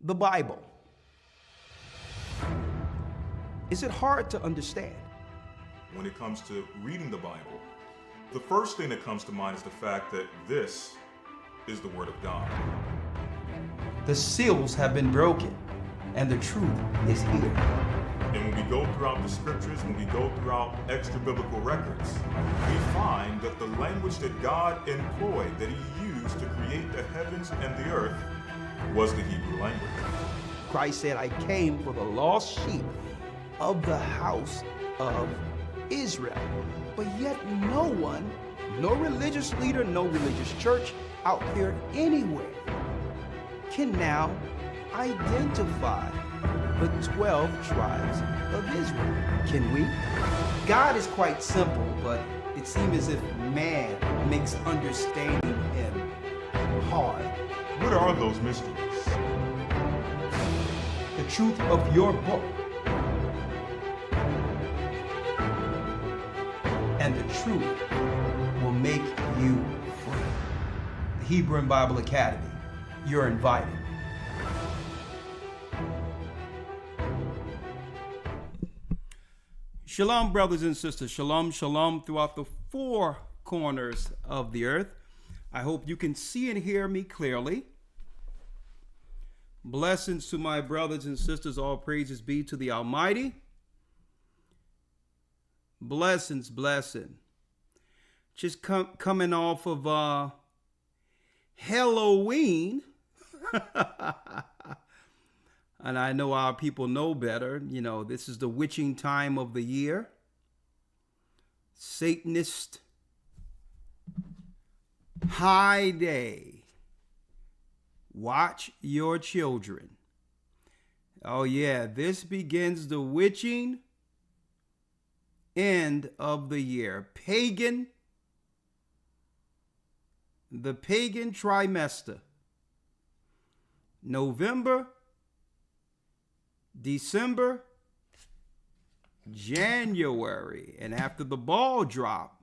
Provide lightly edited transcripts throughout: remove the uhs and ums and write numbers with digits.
The Bible. Is it hard to understand? When it comes to reading the Bible, the first thing that comes to mind is the fact that this is the Word of God. The seals have been broken, and the truth is here. And when we go throughout the scriptures, when we go throughout extra biblical records, we find that the language that God employed, that He used to create the heavens and the earth, was the Hebrew language. Christ said, I came for the lost sheep of the house of Israel. But yet no one, no religious leader, no religious church out there anywhere can now identify the 12 tribes of Israel. Can we? God is quite simple, but it seems as if man makes understanding Him hard. What are those mysteries? The truth of your book and the truth will make you free. The Hebrew and Bible Academy, you're invited. Shalom, brothers and sisters. Shalom, shalom throughout the four corners of the earth. I hope you can see and hear me clearly. Blessings to my brothers and sisters. All praises be to the Almighty. Blessings. Just coming off of Halloween. And I know our people know better. You know, this is the witching time of the year. Satanist high day. Watch your children. Oh yeah, this begins the witching end of the year. The pagan trimester. November, December, January, and after the ball drop,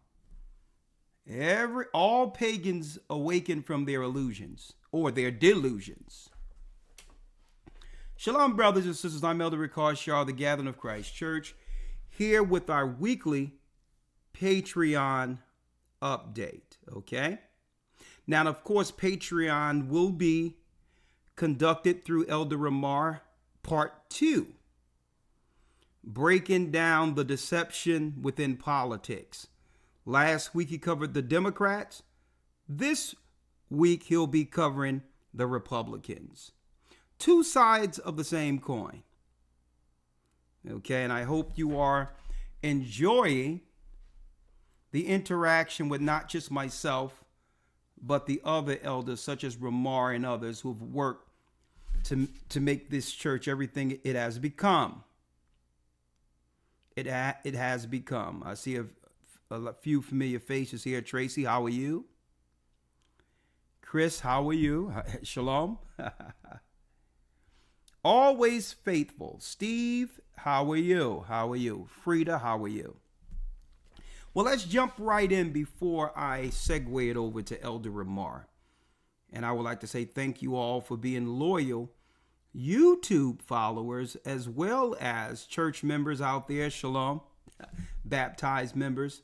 all pagans awaken from their illusions or their delusions. Shalom, brothers and sisters. I'm Elder Rawchaa, the Gathering of Christ Church, here with our weekly Patreon update. Okay. Now, of course, Patreon will be conducted through Elder Ramar Part 2, breaking down the deception within politics. Last week he covered the Democrats. This week he'll be covering the Republicans. Two sides of the same coin. Okay, and I hope you are enjoying the interaction with not just myself, but the other elders such as Ramar and others who've worked to make this church everything it has become. It has become. I see a few familiar faces here. Tracy, how are you? Chris, how are you? Shalom. Always faithful. Steve, how are you? How are you? Frida, how are you? Well, let's jump right in before I segue it over to Elder Ramar. And I would like to say thank you all for being loyal YouTube followers as well as church members out there, shalom, baptized members,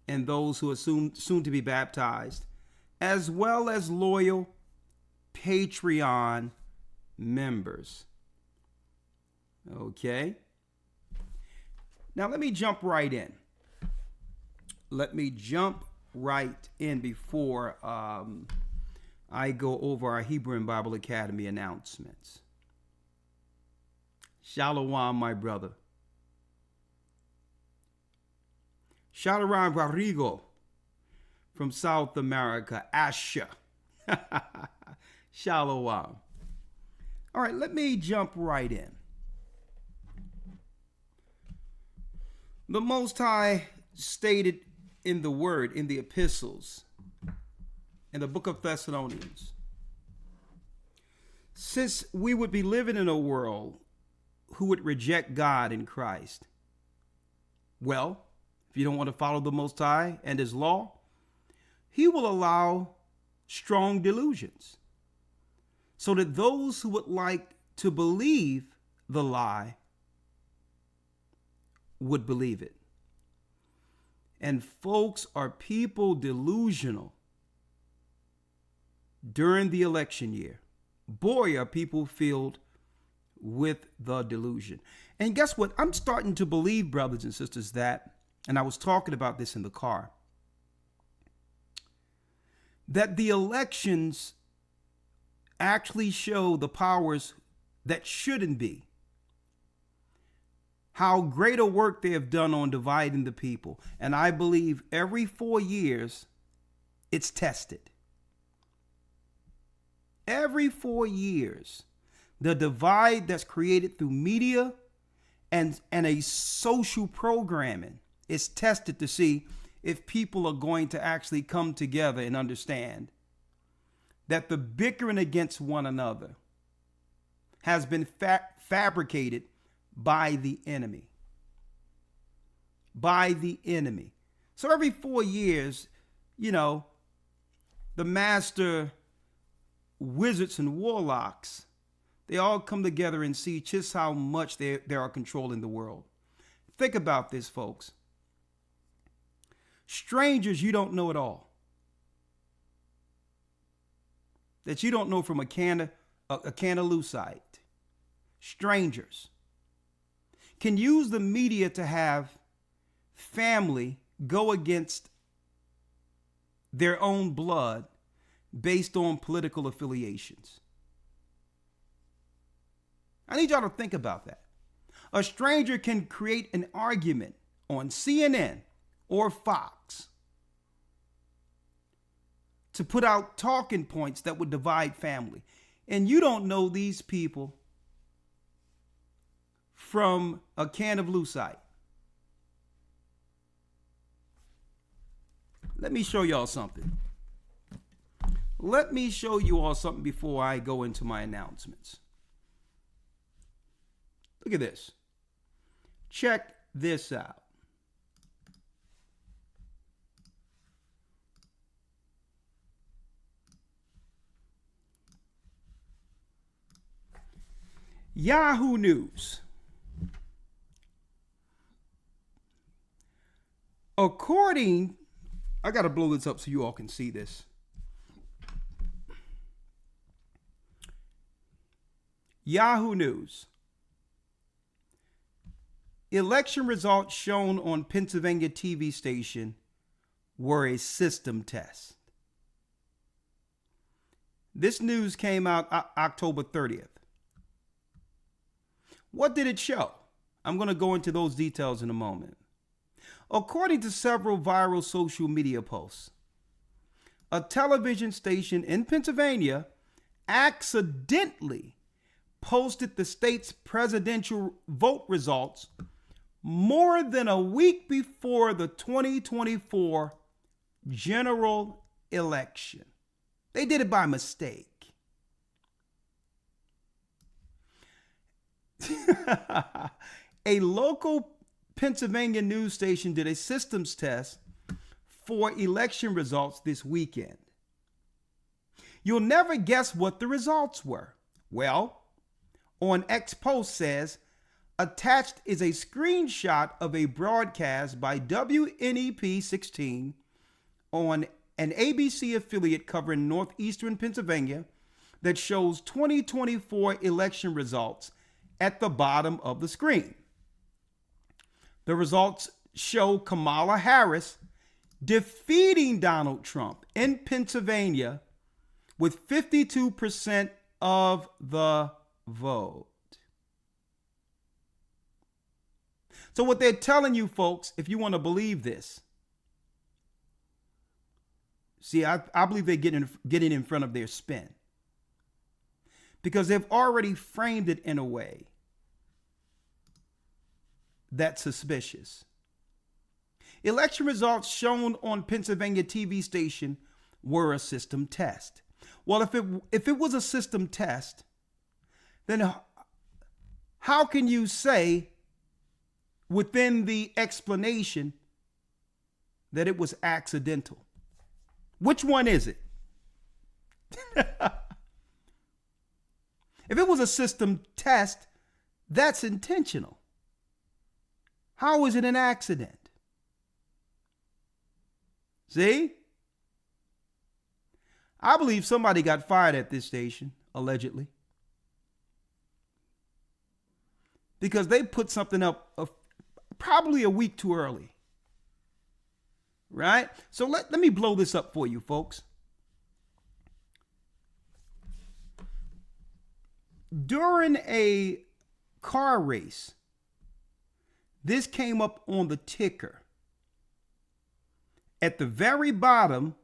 and those who are soon to be baptized, as well as loyal Patreon members. Okay. Now let me jump right in. Before I go over our Hebrew and Bible Academy announcements. Shalom, my brother. Shalom, Rodrigo from South America, Asha. Shalom. All right, let me jump right in. The Most High stated in the Word, in the epistles, in the book of Thessalonians, since we would be living in a world who would reject God in Christ, well, if you don't want to follow the Most High and His law, He will allow strong delusions so that those who would like to believe the lie would believe it. And folks, are people delusional during the election year? Boy, are people filled with the delusion. And guess what? I'm starting to believe, brothers and sisters, that, and I was talking about this in the car, that the elections actually show the powers that shouldn't be how great a work they have done on dividing the people. And I believe every 4 years it's tested. Every 4 years, the divide that's created through media and a social programming is tested to see if people are going to actually come together and understand that the bickering against one another has been fabricated by the enemy. By the enemy. So every 4 years, the master wizards and warlocks, they all come together and see just how much they are controlling the world. Think about this, folks. Strangers you don't know at all, that you don't know from a can of lucite, strangers can use the media to have family go against their own blood based on political affiliations. I need y'all to think about that. A stranger can create an argument on CNN or Fox to put out talking points that would divide family. And you don't know these people from a can of lucite. Let me show y'all something. Let me show you all something before I go into my announcements. Look at this. Check this out. Yahoo News. I got to blow this up so you all can see this. Yahoo News. Election results shown on Pennsylvania TV station were a system test. This news came out October 30th. What did it show? I'm going to go into those details in a moment. According to several viral social media posts, a television station in Pennsylvania accidentally posted the state's presidential vote results more than a week before the 2024 general election. They did it by mistake. A local Pennsylvania news station did a systems test for election results this weekend. You'll never guess what the results were. Well, on X post says, attached is a screenshot of a broadcast by WNEP 16 on an ABC affiliate covering northeastern Pennsylvania that shows 2024 election results at the bottom of the screen. The results show Kamala Harris defeating Donald Trump in Pennsylvania with 52% of the vote. So what they're telling you folks, if you want to believe this, see, I believe they're getting in front of their spin, because they've already framed it in a way that's suspicious. Election results shown on Pennsylvania TV station were a system test. Well, if it was a system test, then how can you say within the explanation that it was accidental? Which one is it? If it was a system test, that's intentional. How is it an accident? See? I believe somebody got fired at this station, allegedly, because they put something up probably a week too early. Right? So let me blow this up for you, folks. During a car race, this came up on the ticker. At the very bottom,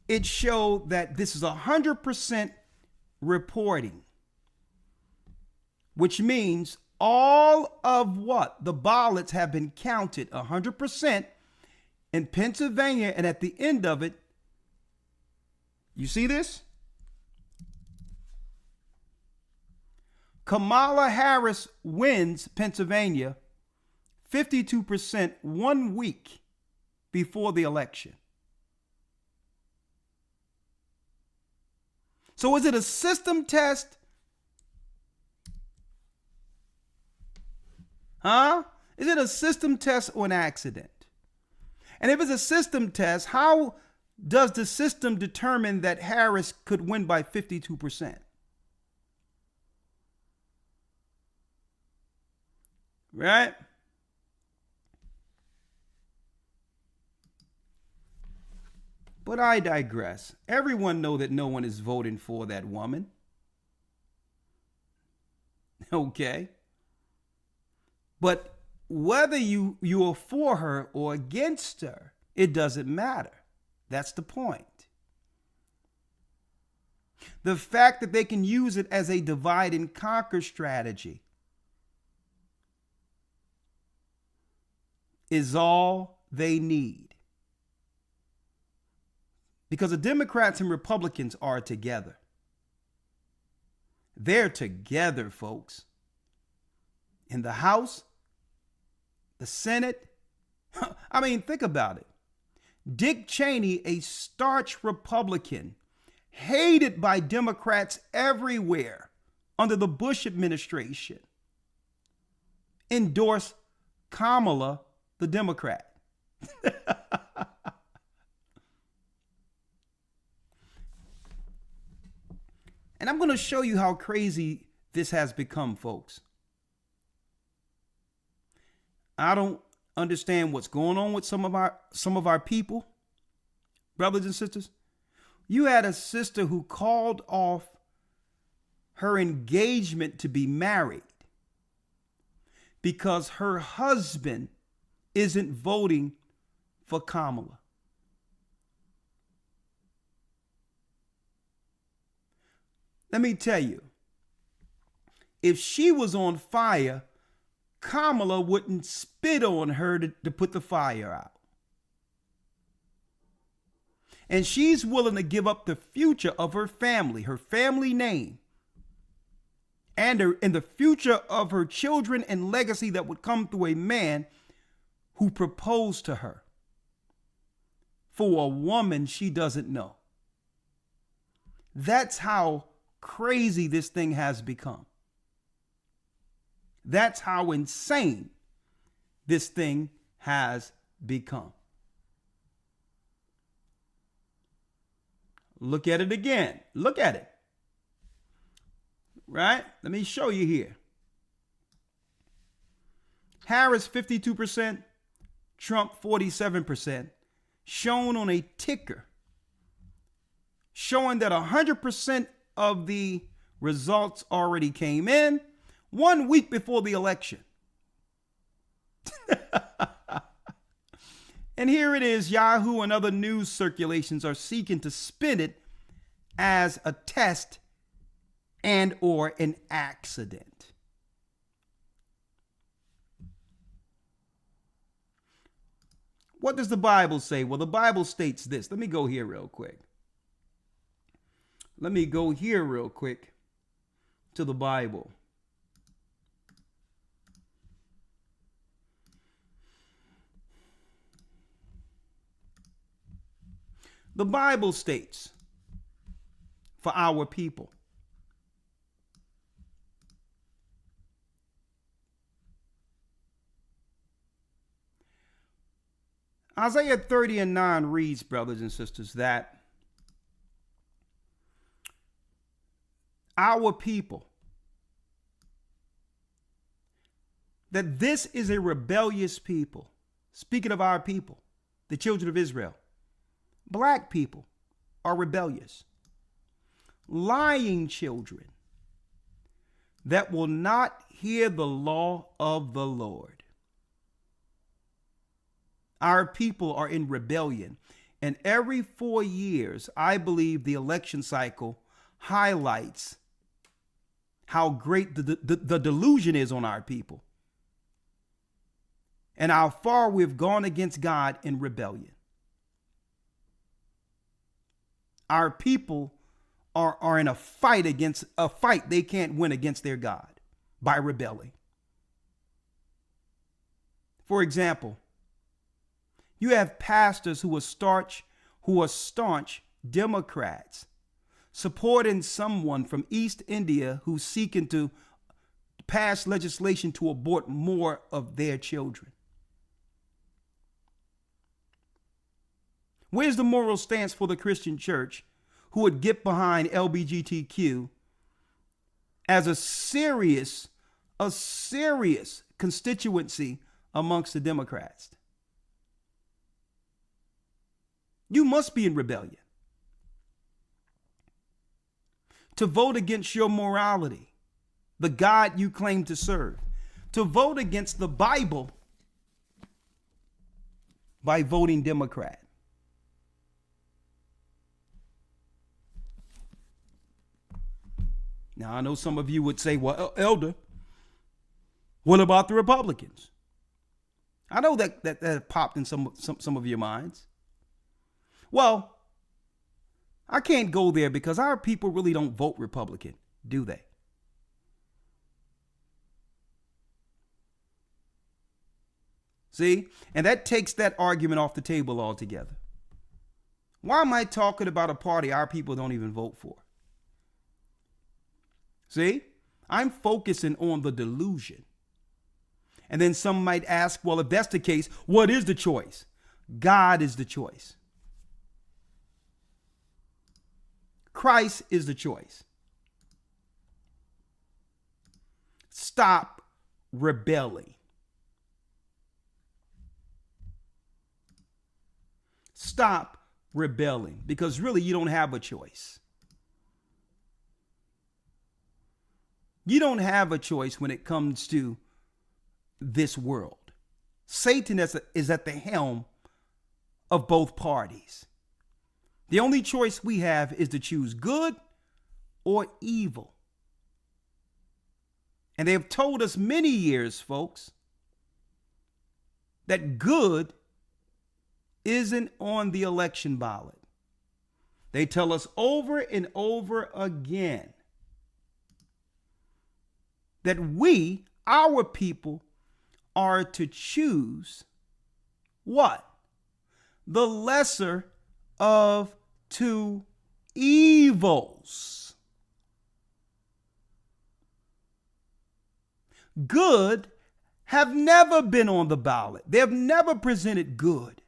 it showed that this is 100% reporting, which means all of what? The ballots have been counted 100% in Pennsylvania, and at the end of it, you see this? Kamala Harris wins Pennsylvania 52% 1 week before the election. So is it a system test? Huh? Is it a system test or an accident? And if it's a system test, how does the system determine that Harris could win by 52%? Right? But I digress. Everyone knows that no one is voting for that woman. Okay? But whether you are for her or against her, it doesn't matter. That's the point. The fact that they can use it as a divide and conquer strategy is all they need. Because the Democrats and Republicans are together. They're together, folks. In the House, the Senate. I mean, think about it. Dick Cheney, a staunch Republican, hated by Democrats everywhere under the Bush administration, endorsed Kamala, the Democrat. And I'm going to show you how crazy this has become, folks. I don't understand what's going on with some of our people, brothers and sisters. You had a sister who called off her engagement to be married because her husband isn't voting for Kamala. Let me tell you, if she was on fire, Kamala wouldn't spit on her to put the fire out. And she's willing to give up the future of her family name, and the future of her children and legacy that would come through a man who proposed to her for a woman she doesn't know. That's how crazy this thing has become. That's how insane this thing has become. Look at it again. Look at it. Right? Let me show you here. Harris 52%, Trump 47%, shown on a ticker, showing that 100% of the results already came in 1 week before the election. And here it is. Yahoo and other news circulations are seeking to spin it as a test and or an accident. What does the Bible say? Well, the Bible states this. Let me go here real quick. To the Bible. The Bible states for our people, Isaiah 30:9 reads, brothers and sisters, that our people, that this is a rebellious people. Speaking of our people, the children of Israel, black people are rebellious, lying children that will not hear the law of the Lord. Our people are in rebellion. And every 4 years, I believe the election cycle highlights how great the delusion is on our people and how far we've gone against God in rebellion. Our people are in a fight they can't win against their God by rebelling. For example, you have pastors who are staunch Democrats supporting someone from East India who's seeking to pass legislation to abort more of their children. Where's the moral stance for the Christian church who would get behind LGBTQ as a serious constituency amongst the Democrats? You must be in rebellion to vote against your morality, the God you claim to serve, to vote against the Bible by voting Democrat. Now, I know some of you would say, well, Elder, what about the Republicans? I know that popped in some of your minds. Well, I can't go there because our people really don't vote Republican, do they? See? And that takes that argument off the table altogether. Why am I talking about a party our people don't even vote for? See? I'm focusing on the delusion. And then some might ask, well, if that's the case, what is the choice? God is the choice. Christ is the choice. Stop rebelling. Stop rebelling, because really you don't have a choice. You don't have a choice when it comes to this world. Satan is at the helm of both parties. The only choice we have is to choose good or evil. And they have told us many years, folks, that good isn't on the election ballot. They tell us over and over again that we, our people, are to choose what? The lesser of two evils. Good have never been on the ballot. They have never presented good.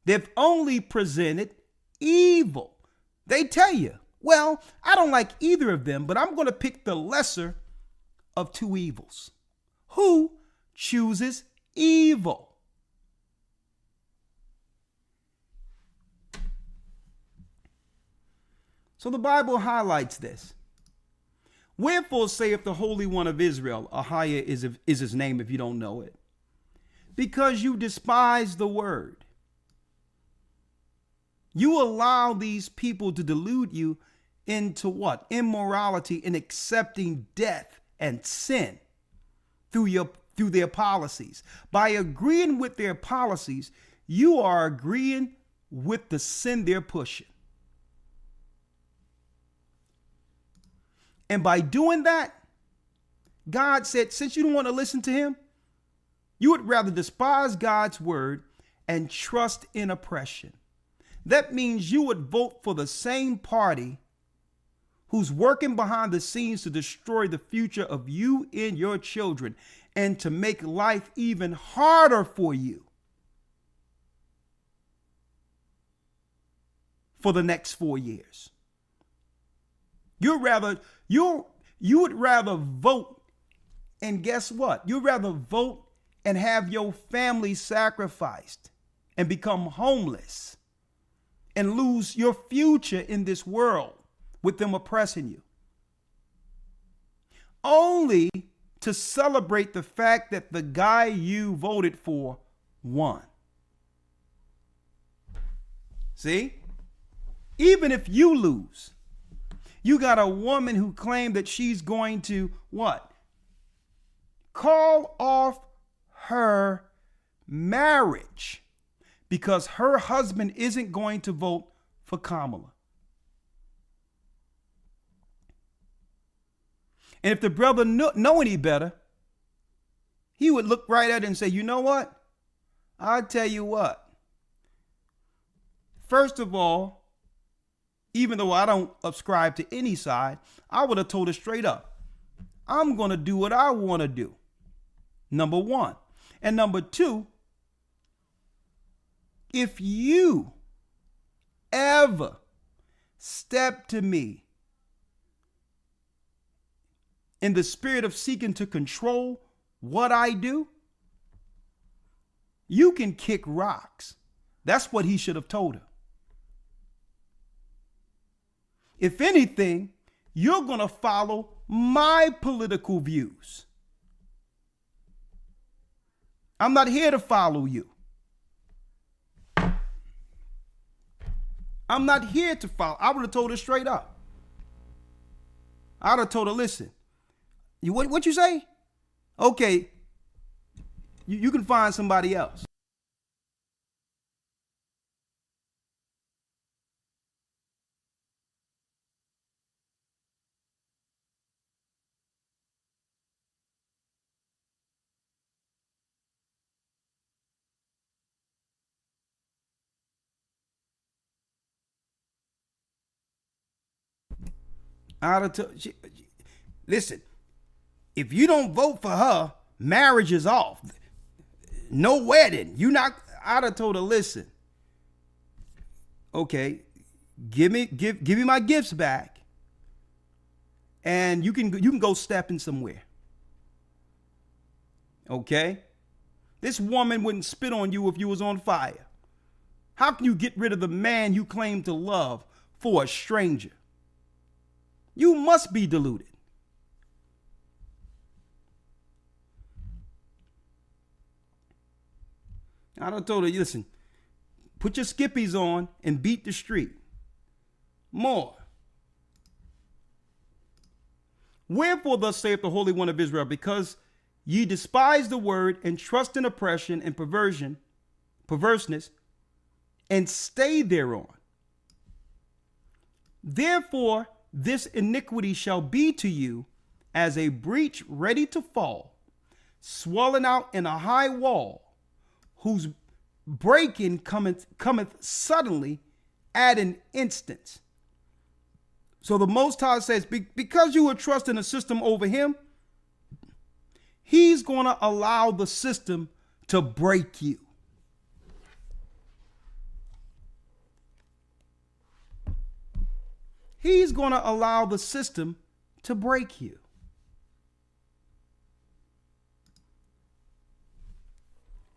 They've only presented evil. They tell you, well, I don't like either of them, but I'm going to pick the lesser of two evils. Who chooses evil? So the Bible highlights this. Wherefore saith the Holy One of Israel, AHAYAH is his name if you don't know it, because you despise the word. You allow these people to delude you into what? Immorality and accepting death and sin through their policies. By agreeing with their policies, you are agreeing with the sin they're pushing. And by doing that, God said, since you don't want to listen to him, you would rather despise God's word and trust in oppression. That means you would vote for the same party who's working behind the scenes to destroy the future of you and your children. and to make life even harder for you for the next 4 years. You would rather vote, and guess what? You'd rather vote and have your family sacrificed and become homeless and lose your future in this world with them oppressing you, only to celebrate the fact that the guy you voted for won. See? Even if you lose, you got a woman who claimed that she's going to what? Call off her marriage because her husband isn't going to vote for Kamala. And if the brother know any better, he would look right at it and say, you know what? I'll tell you what. First of all, even though I don't subscribe to any side, I would have told her straight up, I'm going to do what I want to do. Number one. And number two, if you ever step to me in the spirit of seeking to control what I do, you can kick rocks. That's what he should have told her. If anything, you're going to follow my political views. I'm not here to follow you. I'm not here to follow. I would have told her straight up. I would have told her, listen, what you say? Okay, you can find somebody else. Listen, if you don't vote for her, marriage is off. No wedding. I'd have told her, listen, okay, give me my gifts back, and you can go stepping somewhere. Okay? This woman wouldn't spit on you if you was on fire. How can you get rid of the man you claim to love for a stranger? You must be deluded. I done told her, listen, put your skippies on and beat the street. More. Wherefore thus saith the Holy One of Israel, because ye despise the word and trust in oppression and perverseness, and stay thereon. Therefore, this iniquity shall be to you as a breach ready to fall, swollen out in a high wall, whose breaking cometh suddenly at an instant. So the Most High says, because you are trusting a system over him, he's going to allow the system to break you. He's going to allow the system to break you.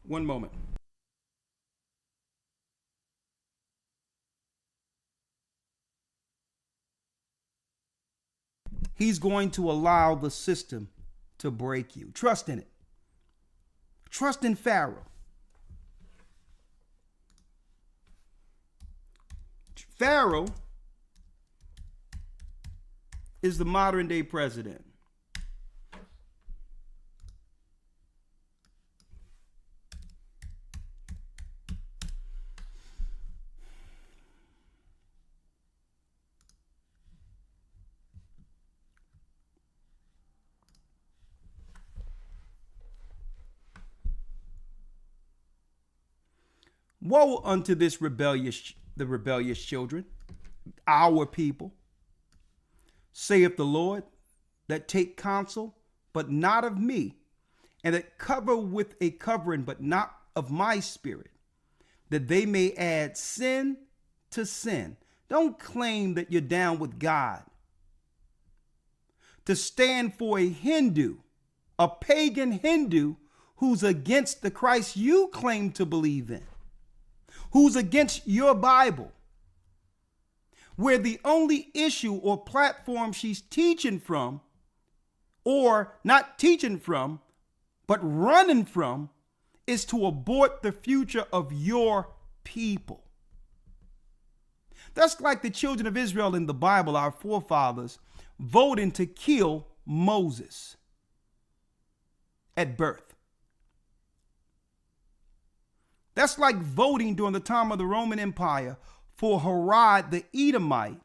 One moment. He's going to allow the system to break you. Trust in it. Trust in Pharaoh. Pharaoh is the modern day president. Woe unto the rebellious children, our people, saith the Lord, that take counsel, but not of me, and that cover with a covering, but not of my spirit, that they may add sin to sin. Don't claim that you're down with God. To stand for a Hindu, a pagan Hindu who's against the Christ you claim to believe in, who's against your Bible, where the only issue or platform she's teaching from, or not teaching from, but running from, is to abort the future of your people. That's like the children of Israel in the Bible, our forefathers, voting to kill Moses at birth. That's like voting during the time of the Roman Empire for Herod the Edomite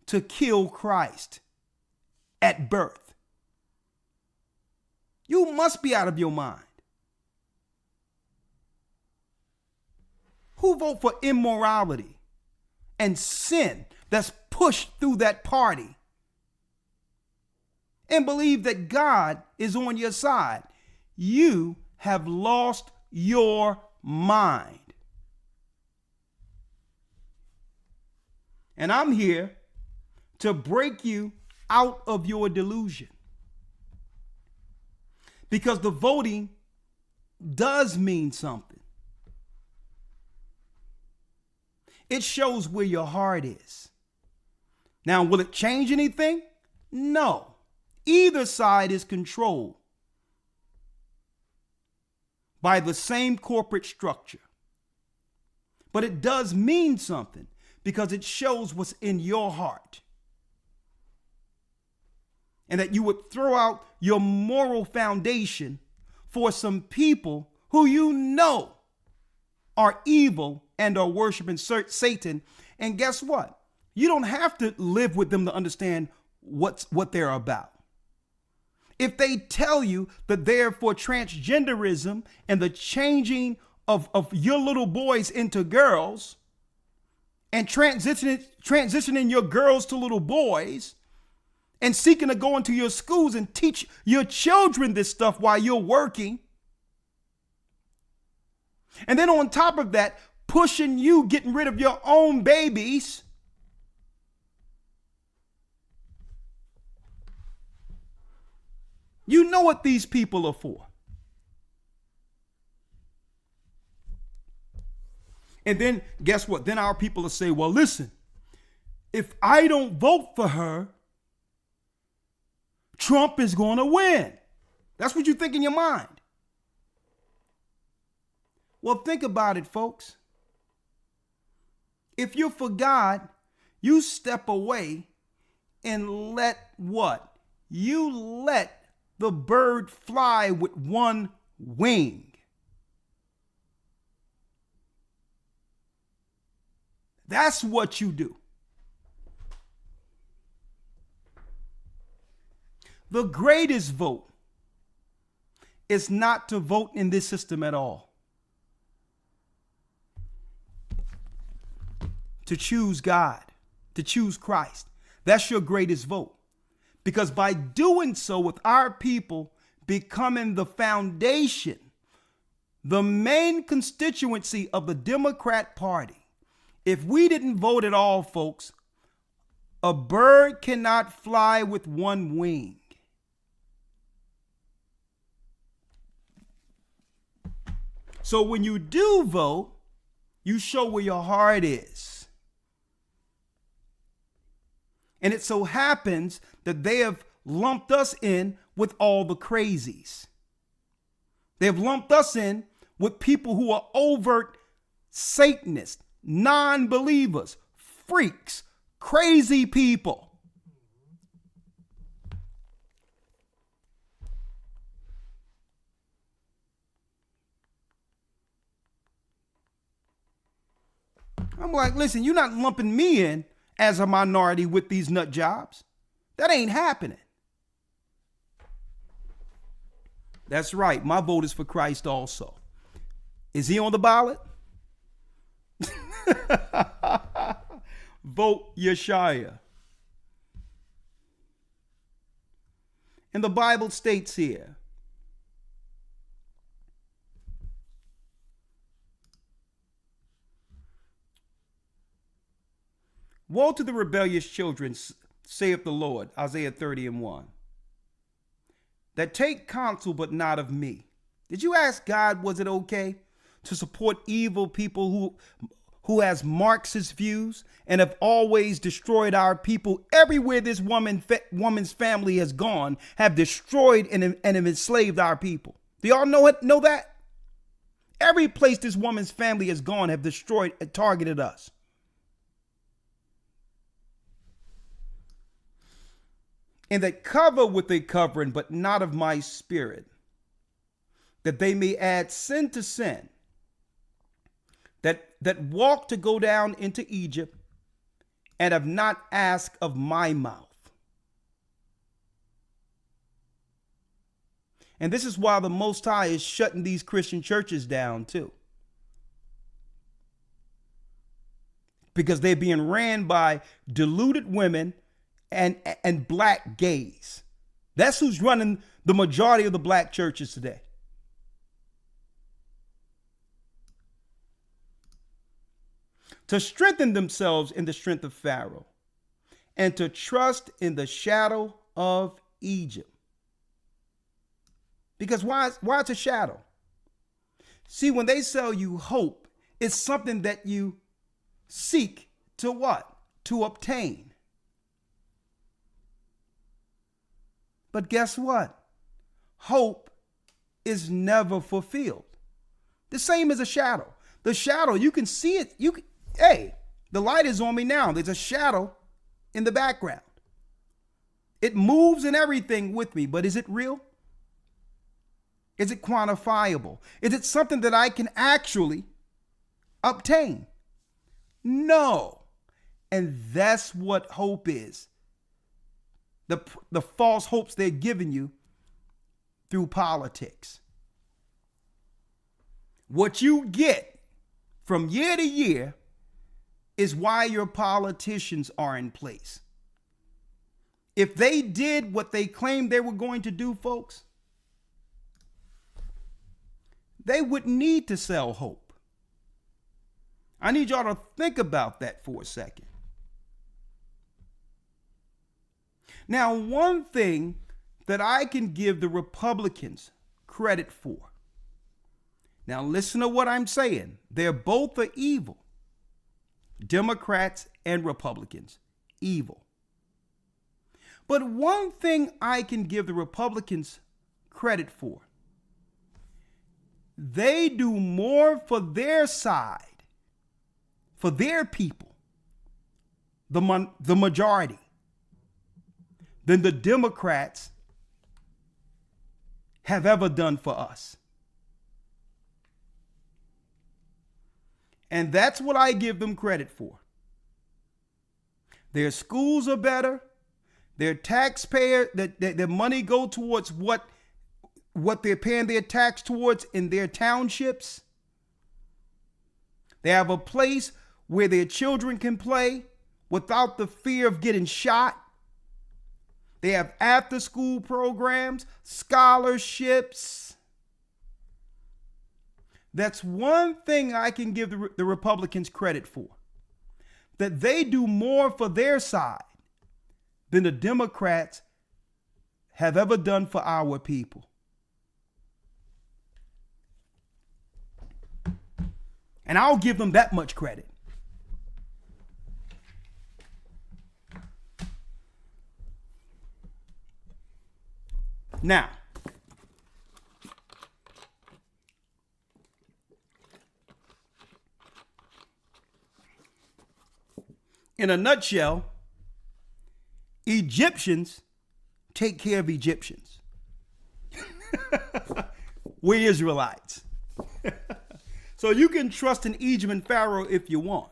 to kill Christ at birth. You must be out of your mind. Who vote for immorality and sin that's pushed through that party and believe that God is on your side? You have lost your mind. And I'm here to break you out of your delusion. Because the voting does mean something. It shows where your heart is. Now, will it change anything? No. Either side is controlled by the same corporate structure. But it does mean something because it shows what's in your heart. And that you would throw out your moral foundation for some people who you know are evil and are worshiping Satan. And guess what? You don't have to live with them to understand what they're about. If they tell you that they're for transgenderism and the changing of your little boys into girls and transitioning your girls to little boys and seeking to go into your schools and teach your children this stuff while you're working. And then on top of that, pushing you, getting rid of your own babies. You know what these people are for. And then guess what? Then our people will say, well, listen, if I don't vote for her, Trump is going to win. That's what you think in your mind. Well, think about it, folks. If you're for God, you step away and let what? You let the bird fly with one wing. That's what you do. The greatest vote is not to vote in this system at all. To choose God, to choose Christ. That's your greatest vote. Because by doing so, with our people becoming the foundation, the main constituency of the Democrat Party, if we didn't vote at all, folks, a bird cannot fly with one wing. So when you do vote, you show where your heart is. And it so happens that they have lumped us in with all the crazies. They have lumped us in with people who are overt Satanists, non-believers, freaks, crazy people. I'm like, listen, you're not lumping me in as a minority with these nut jobs. That ain't happening. That's right. My vote is for Christ also. Is he on the ballot? Vote YASHAYA. And the Bible states here, Woe to the rebellious children, saith the Lord, Isaiah 30:1, that take counsel but not of me. Did you ask God, was it okay to support evil people who has Marxist views and have always destroyed our people? Everywhere this woman's family has gone, have destroyed and have enslaved our people. Do y'all know that? Every place this woman's family has gone, have destroyed and targeted us. And that cover with a covering, but not of my spirit, that they may add sin to sin, that walk to go down into Egypt, and have not asked of my mouth. And this is why the Most High is shutting these Christian churches down too. Because they're being ran by deluded women and black gays. That's who's running the majority of the black churches today. To strengthen themselves in the strength of Pharaoh and to trust in the shadow of Egypt. Because why it's a shadow? See, when they sell you hope, it's something that you seek to what? To obtain. But guess what? Hope is never fulfilled. The same as a shadow. The shadow, you can see it. Hey, the light is on me now. There's a shadow in the background. It moves and everything with me, but is it real? Is it quantifiable? Is it something that I can actually obtain? No. And that's what hope is. The false hopes they're giving you through politics. What you get from year to year is why your politicians are in place. If they did what they claimed they were going to do, folks, they wouldn't need to sell hope. I need y'all to think about that for a second. Now, one thing that I can give the Republicans credit for. Now, listen to what I'm saying. They're both evil. Democrats and Republicans, evil. But one thing I can give the Republicans credit for. They do more for their side, for their people, the majority, than the Democrats have ever done for us. And that's what I give them credit for. Their schools are better. Their taxpayer, their money go towards what they're paying their tax towards in their townships. They have a place where their children can play without the fear of getting shot. They have after-school programs, scholarships. That's one thing I can give the Republicans credit for. That they do more for their side than the Democrats have ever done for our people. And I'll give them that much credit. Now, in a nutshell, Egyptians take care of Egyptians. We're Israelites. So you can trust in Egypt and Pharaoh if you want.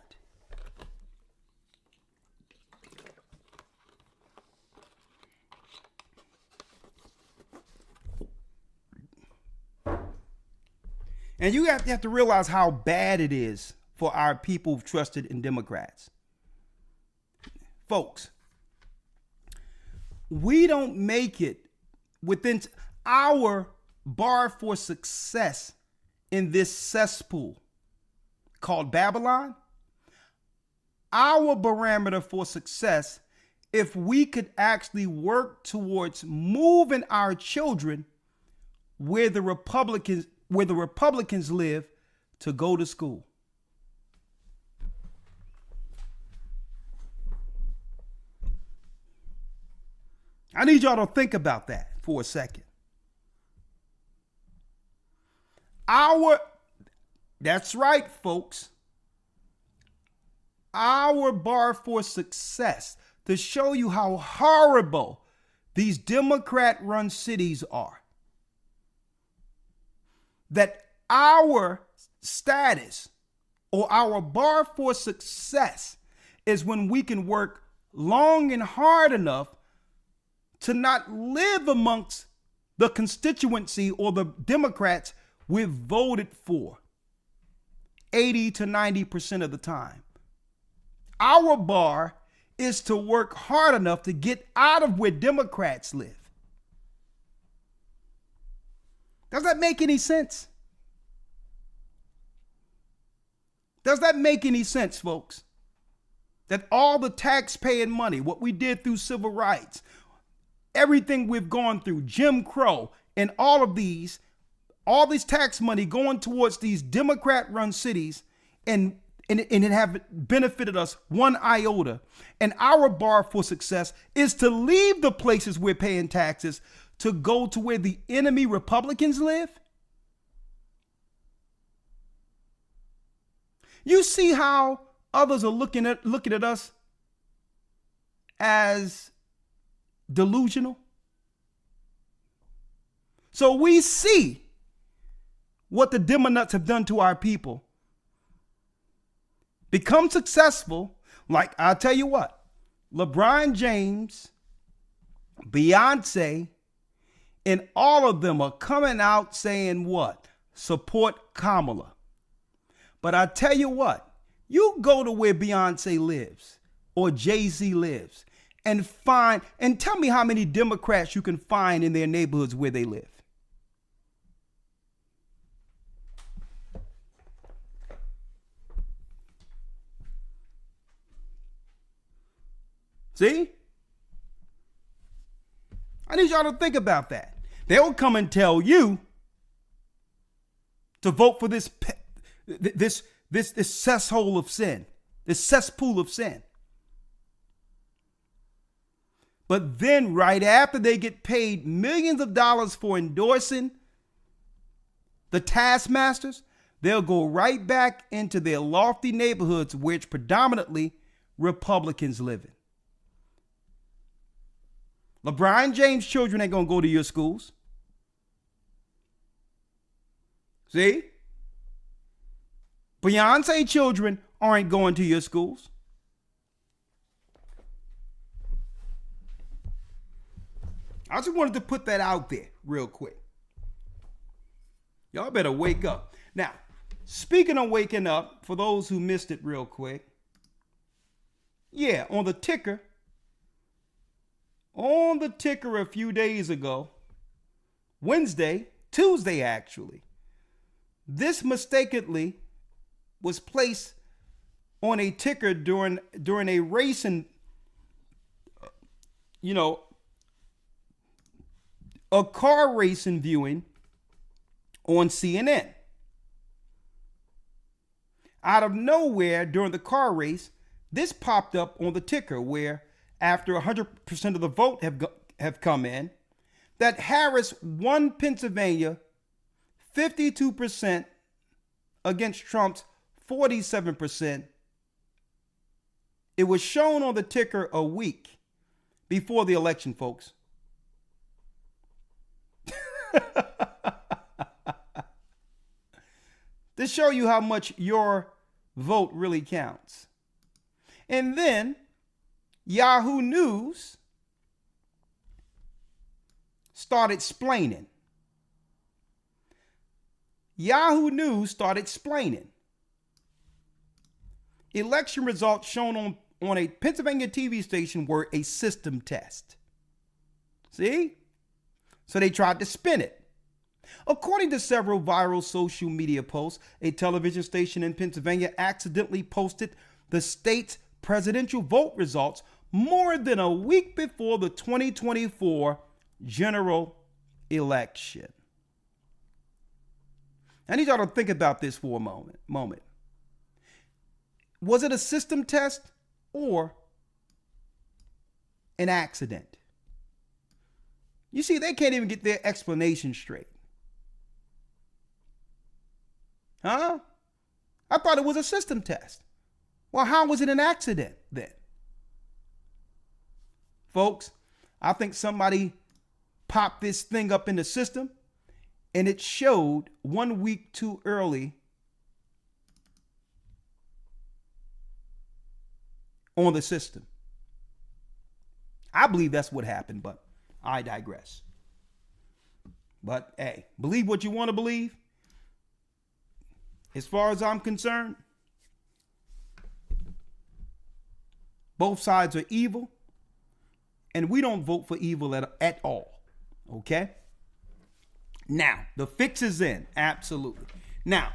And you have to realize how bad it is for our people who've trusted in Democrats. Folks, we don't make it within our bar for success in this cesspool called Babylon. our barometer for success if we could actually work towards moving our children where the Republicans live to go to school. I need y'all to think about that for a second. That's right, folks. Our bar for success, to show you how horrible these Democrat-run cities are, that our status or our bar for success is when we can work long and hard enough to not live amongst the constituency or the Democrats we've voted for 80 to 90% of the time. Our bar is to work hard enough to get out of where Democrats live. Does that make any sense? Does that make any sense, folks? That all the taxpaying money, what we did through civil rights, everything we've gone through, Jim Crow, and all this tax money going towards these Democrat-run cities, and it haven't benefited us one iota. And our bar for success is to leave the places we're paying taxes to go to where the enemy Republicans live. You see how others are looking at us as delusional? So we see what the Demonuts have done to our people. Become successful, like I'll tell you what, LeBron James, Beyonce, and all of them are coming out saying what? Support Kamala. But I tell you what, you go to where Beyonce lives or Jay-Z lives and tell me how many Democrats you can find in their neighborhoods where they live. See? I need y'all to think about that. They'll come and tell you to vote for this cesspool of sin, this cesspool of sin. But then right after they get paid millions of dollars for endorsing the taskmasters, they'll go right back into their lofty neighborhoods where it's predominantly Republicans living. LeBron James' children ain't going to go to your schools. See? Beyonce children aren't going to your schools. I just wanted to put that out there real quick. Y'all better wake up. Now, speaking of waking up, for those who missed it real quick, yeah, on the ticker a few days ago, Tuesday actually, this mistakenly was placed on a ticker during a racing, a car racing viewing on CNN. Out of nowhere during the car race, this popped up on the ticker where after 100% of the vote have come in, that Harris won Pennsylvania 52% against Trump's 47%. It was shown on the ticker a week before the election, folks. To show you how much your vote really counts. And then Yahoo News started explaining. Election results shown on a Pennsylvania TV station were a system test. See? So they tried to spin it. According to several viral social media posts, a television station in Pennsylvania accidentally posted the state's presidential vote results more than a week before the 2024 general election. I need y'all to think about this for a moment. Was it a system test or an accident? You see, they can't even get their explanation straight. Huh? I thought it was a system test. Well, how was it an accident then? Folks, I think somebody popped this thing up in the system and it showed 1 week too early on the system. I believe that's what happened, but I digress. But hey, believe what you want to believe. As far as I'm concerned, both sides are evil, and we don't vote for evil at all. Okay? Now, the fix is in. Absolutely. Now,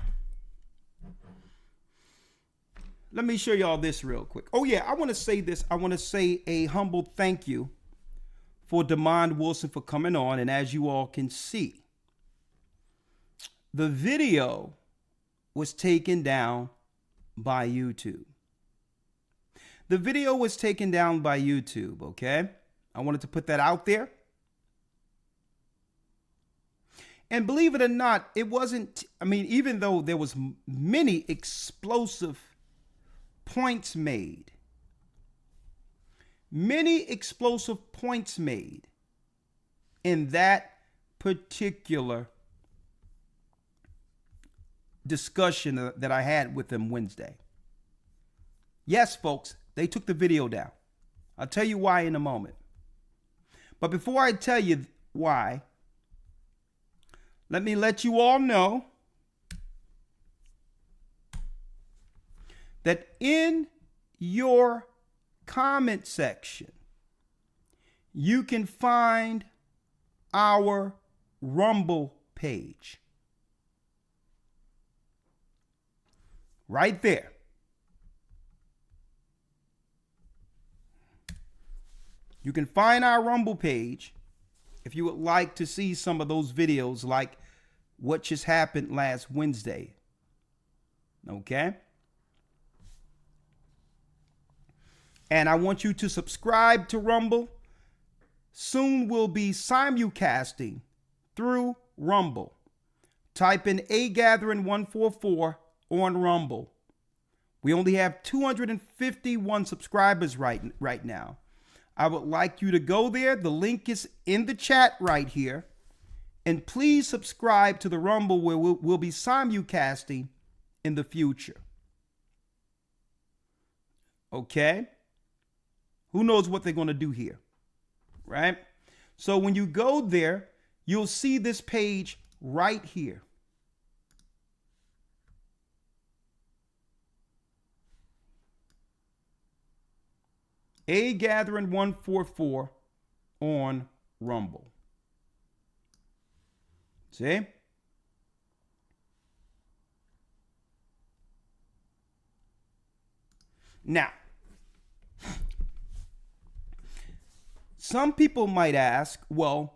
let me show y'all this real quick. Oh, yeah, I want to say this. I want to say a humble thank you for Demond Wilson for coming on. And as you all can see, the video was taken down by YouTube. The video was taken down by YouTube, okay? I wanted to put that out there. And believe it or not, it wasn't, I mean, even though there was many explosive points made, in that particular discussion that I had with them Wednesday. Yes, folks, they took the video down. I'll tell you why in a moment. But before I tell you why, let me let you all know that in your comment section, you can find our Rumble page. Right there. You can find our Rumble page if you would like to see some of those videos like what just happened last Wednesday. Okay? And I want you to subscribe to Rumble. Soon we'll be simulcasting through Rumble. Type in AGathering144 on Rumble. We only have 251 subscribers right now. I would like you to go there. The link is in the chat right here. And please subscribe to the Rumble where we'll be simulcasting in the future. Okay? Who knows what they're going to do here, right? So when you go there, you'll see this page right here. AGathering144 on Rumble. See? Now, some people might ask, well,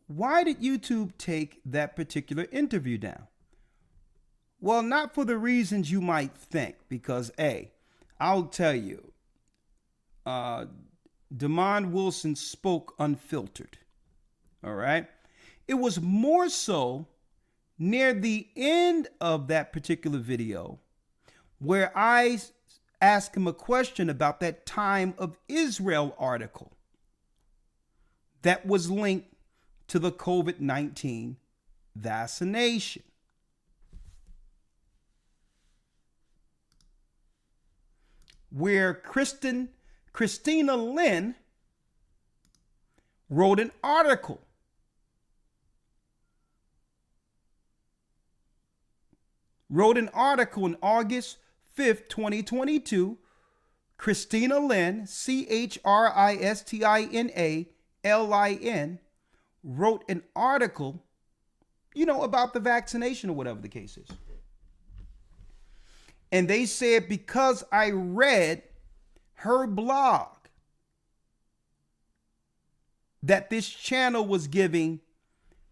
why did YouTube take that particular interview down? Well, not for the reasons you might think, because I'll tell you, Demond Wilson spoke unfiltered. All right. It was more so near the end of that particular video where I asked him a question about that Time of Israel article that was linked to the COVID-19 vaccination. Where Christina Lynn wrote an article in August 5th, 2022. Christina Lynn, CHRISTINALIN, wrote an article, about the vaccination or whatever the case is. And they said because I read her blog that this channel was giving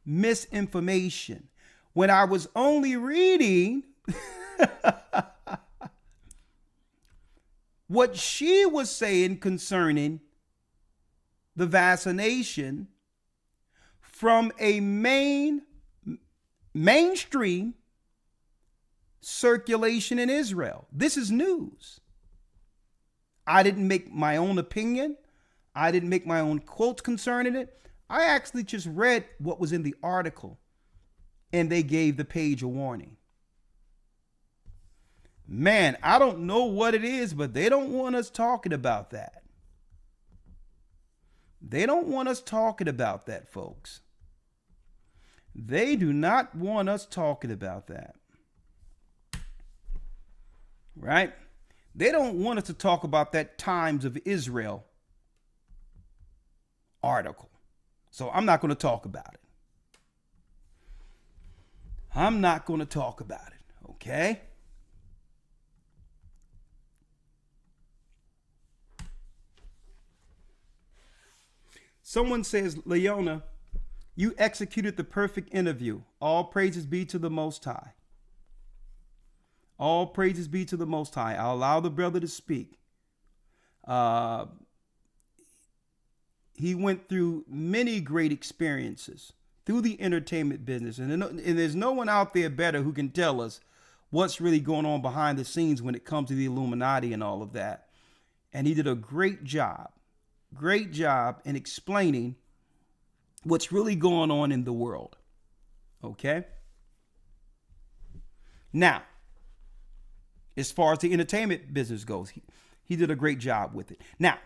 misinformation when I was only reading what she was saying concerning the vaccination from a mainstream circulation in Israel. This is news. I didn't make my own opinion. I didn't make my own quotes concerning it. I actually just read what was in the article, and they gave the page a warning. Man, I don't know what it is, but they don't want us talking about that. They don't want us talking about that, folks. They do not want us talking about that. Right? They don't want us to talk about that Times of Israel article. So I'm not going to talk about it. I'm not going to talk about it. Okay? Someone says, Leona, you executed the perfect interview. All praises be to the Most High. All praises be to the Most High. I'll allow the brother to speak. He went through many great experiences through the entertainment business. And there's no one out there better who can tell us what's really going on behind the scenes when it comes to the Illuminati and all of that. And he did a great job in explaining what's really going on in the world. Okay? Now, as far as the entertainment business goes, he did a great job with it. Now,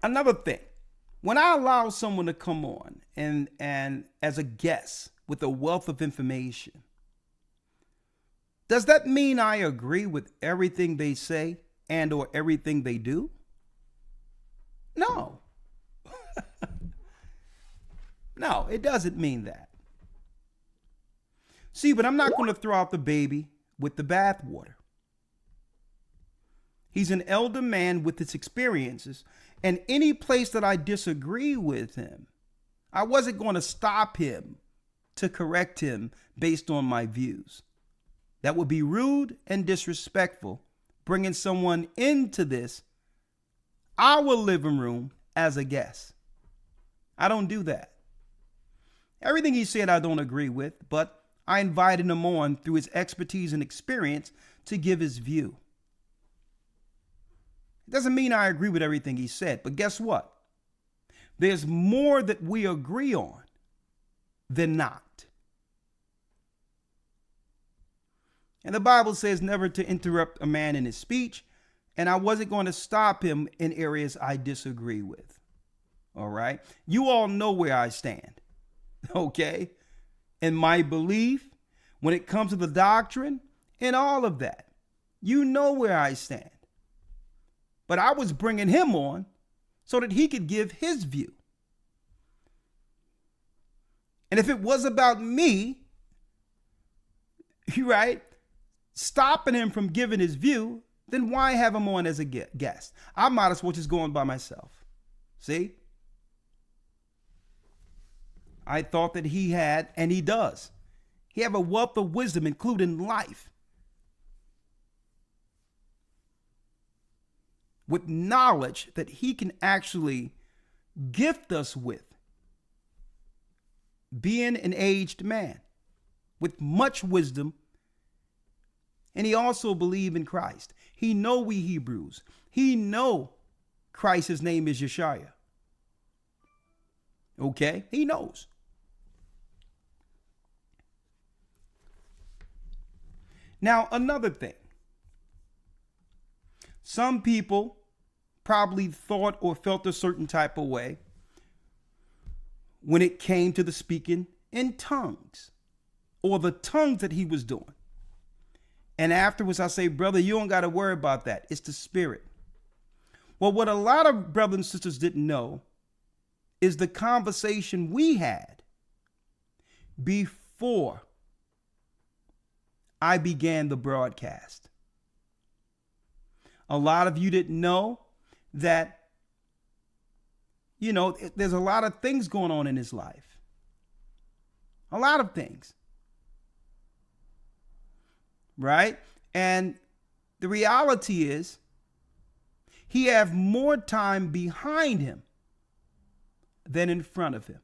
another thing, when I allow someone to come on and as a guest with a wealth of information, does that mean I agree with everything they say and or everything they do? No. No, it doesn't mean that. See, but I'm not going to throw out the baby with the bathwater. He's an elder man with his experiences, and any place that I disagree with him, I wasn't going to stop him to correct him based on my views. That would be rude and disrespectful, bringing someone into our living room as a guest. I don't do that. Everything he said I don't agree with, but I invited him on through his expertise and experience to give his view. It doesn't mean I agree with everything he said, but guess what? There's more that we agree on than not. And the Bible says never to interrupt a man in his speech, and I wasn't going to stop him in areas I disagree with. All right? You all know where I stand. Okay? And my belief when it comes to the doctrine and all of that. You know where I stand. But I was bringing him on so that he could give his view. And if it was about me, right, stopping him from giving his view, then why have him on as a guest? I might as well just go on by myself. See? I thought that he had, and he does. He have a wealth of wisdom, including life. With knowledge that he can actually gift us with. Being an aged man with much wisdom. And he also believed in Christ. He know we Hebrews. He know Christ's name is YASHAYA. Okay? He knows. Now, another thing. Some people probably thought or felt a certain type of way when it came to the speaking in tongues or the tongues that he was doing. And afterwards I say, brother, you don't got to worry about that. It's the spirit. Well, what a lot of brothers and sisters didn't know is the conversation we had before I began the broadcast. A lot of you didn't know that, there's a lot of things going on in his life. A lot of things. Right? And the reality is he have more time behind him than in front of him.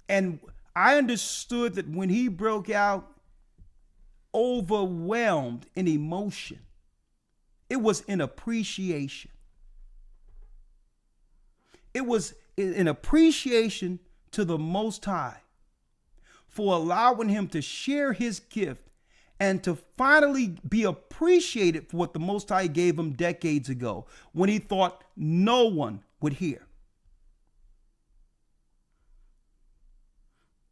And I understood that when he broke out overwhelmed in emotion, it was in appreciation. It was an appreciation to the Most High for allowing him to share his gift and to finally be appreciated for what the Most High gave him decades ago when he thought no one would hear.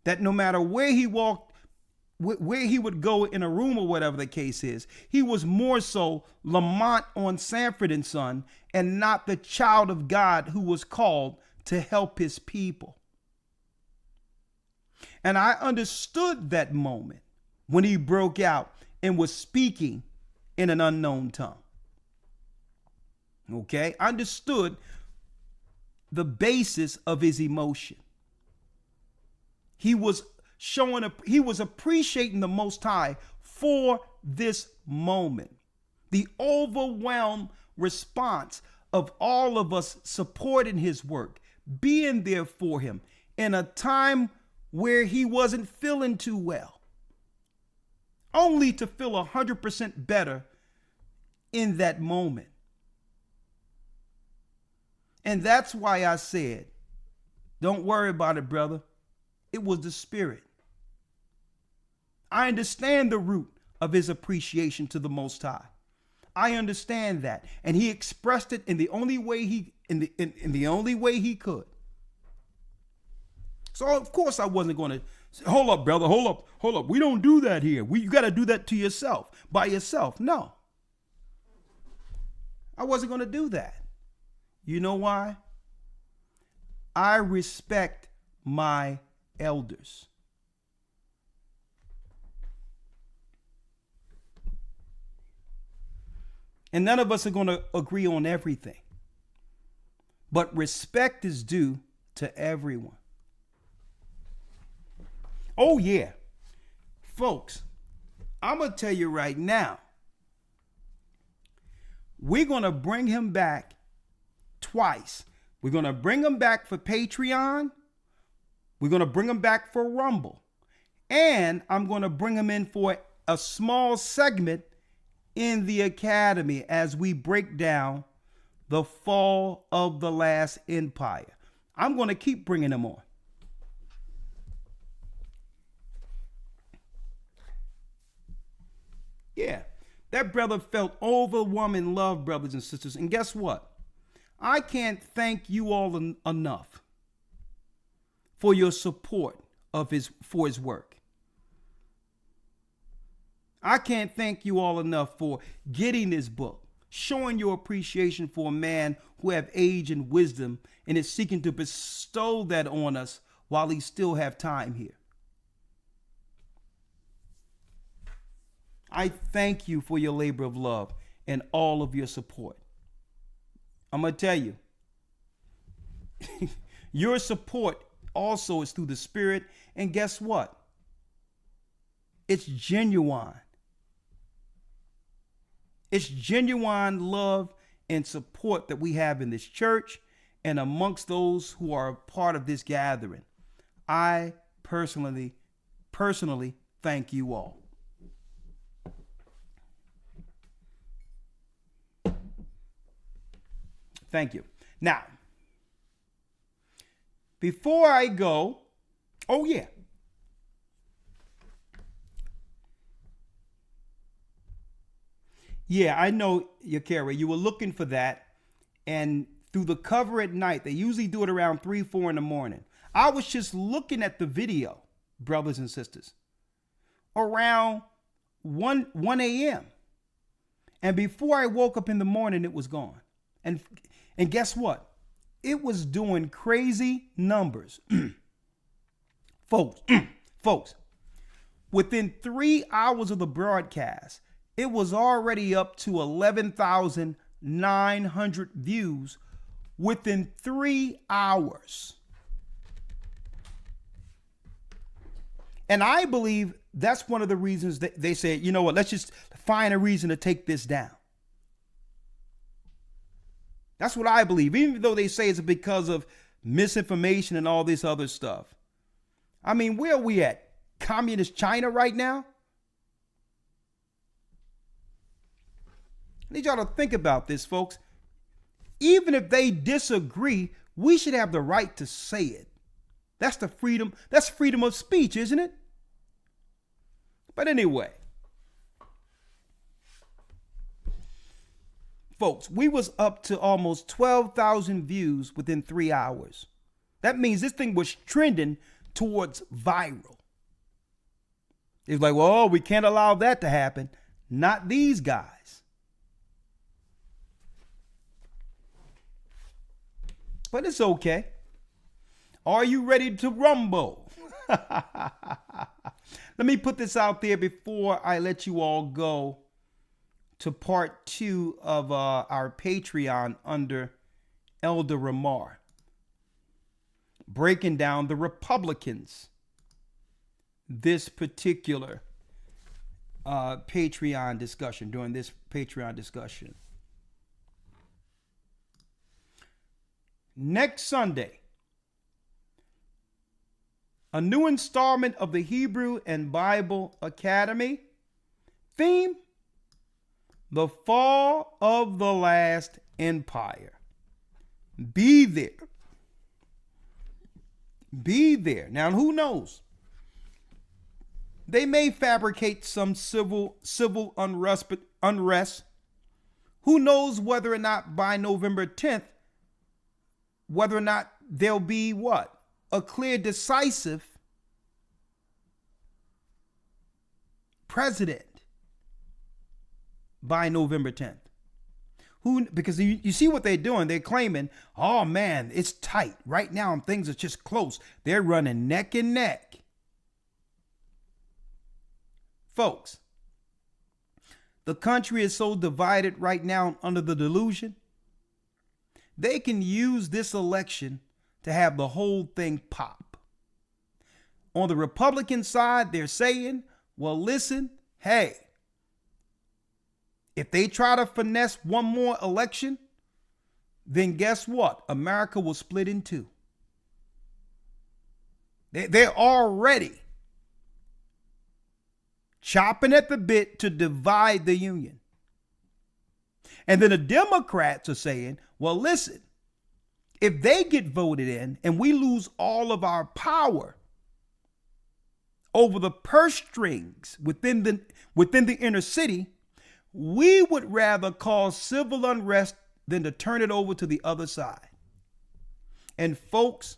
That no matter where he walked, where he would go in a room or whatever the case is, he was more so Lamont on Sanford and Son and not the child of God who was called to help his people. And I understood that moment when he broke out and was speaking in an unknown tongue. Okay? I understood the basis of his emotion. He was appreciating the Most High for this moment. The overwhelmed response of all of us supporting his work, being there for him in a time where he wasn't feeling too well, only to feel 100% better in that moment. And that's why I said, don't worry about it, brother. It was the Spirit. I understand the root of his appreciation to the Most High. I understand that, and he expressed it in the only way the only way he could. So of course I wasn't going to say, hold up, brother, hold up. We don't do that here. You got to do that to yourself, by yourself. No, I wasn't going to do that. You know why? I respect my elders. And none of us are going to agree on everything. But respect is due to everyone. Oh, yeah. Folks, I'm going to tell you right now, we're going to bring him back twice. We're going to bring him back for Patreon. We're going to bring him back for Rumble. And I'm going to bring him in for a small segment in the Academy as we break down the fall of the last empire. I'm going to keep bringing him on. Yeah, that brother felt overwhelming love, brothers and sisters. And guess what? I can't thank you all enough for your support for his work. I can't thank you all enough for getting this book, showing your appreciation for a man who have age and wisdom and is seeking to bestow that on us while he still have time here. I thank you for your labor of love and all of your support. I'm going to tell you, your support also is through the Spirit. And guess what? It's genuine. It's genuine love and support that we have in this church and amongst those who are a part of this gathering. I personally thank you all. Thank you. Now, before I go, oh yeah. Yeah, I know, Yakira, you were looking for that. And through the cover at night, they usually do it around 3, 4 in the morning. I was just looking at the video, brothers and sisters, around 1 a.m. And before I woke up in the morning, it was gone. And guess what? It was doing crazy numbers. Folks, within 3 hours of the broadcast, it was already up to 11,900 views within 3 hours. And I believe that's one of the reasons that they said, you know what, let's just find a reason to take this down. That's what I believe, even though they say it's because of misinformation and all this other stuff. I mean, where are we at? Communist China right now? I need y'all to think about this, folks. Even if they disagree, we should have the right to say it. That's the freedom. That's freedom of speech, isn't it? But anyway, folks, we was up to almost 12,000 views within 3 hours. That means this thing was trending towards viral. It's like, well, we can't allow that to happen. Not these guys. But it's okay. Are you ready to rumble? Let me put this out there before I let you all go to part 2 of our Patreon under Elder Ramar, breaking down the Republicans this particular Patreon discussion, during this Patreon discussion. Next Sunday, a new installment of the Hebrew and Bible Academy. Theme: the fall of the last empire. Be there. Be there. Now, who knows? They may fabricate some civil unrest. Who knows whether or not by November 10th, whether or not there'll be what? A clear, decisive president by November 10th. Because you see what they're doing. They're claiming, oh man, it's tight. Right now, things are just close. They're running neck and neck. Folks, the country is so divided right now under the delusion. They can use this election to have the whole thing pop. On the Republican side, they're saying, well, listen, hey, if they try to finesse one more election, then guess what? America will split in two. They're already chopping at the bit to divide the union. And then the Democrats are saying, well, listen, if they get voted in and we lose all of our power over the purse strings within the inner city, we would rather cause civil unrest than to turn it over to the other side. And folks,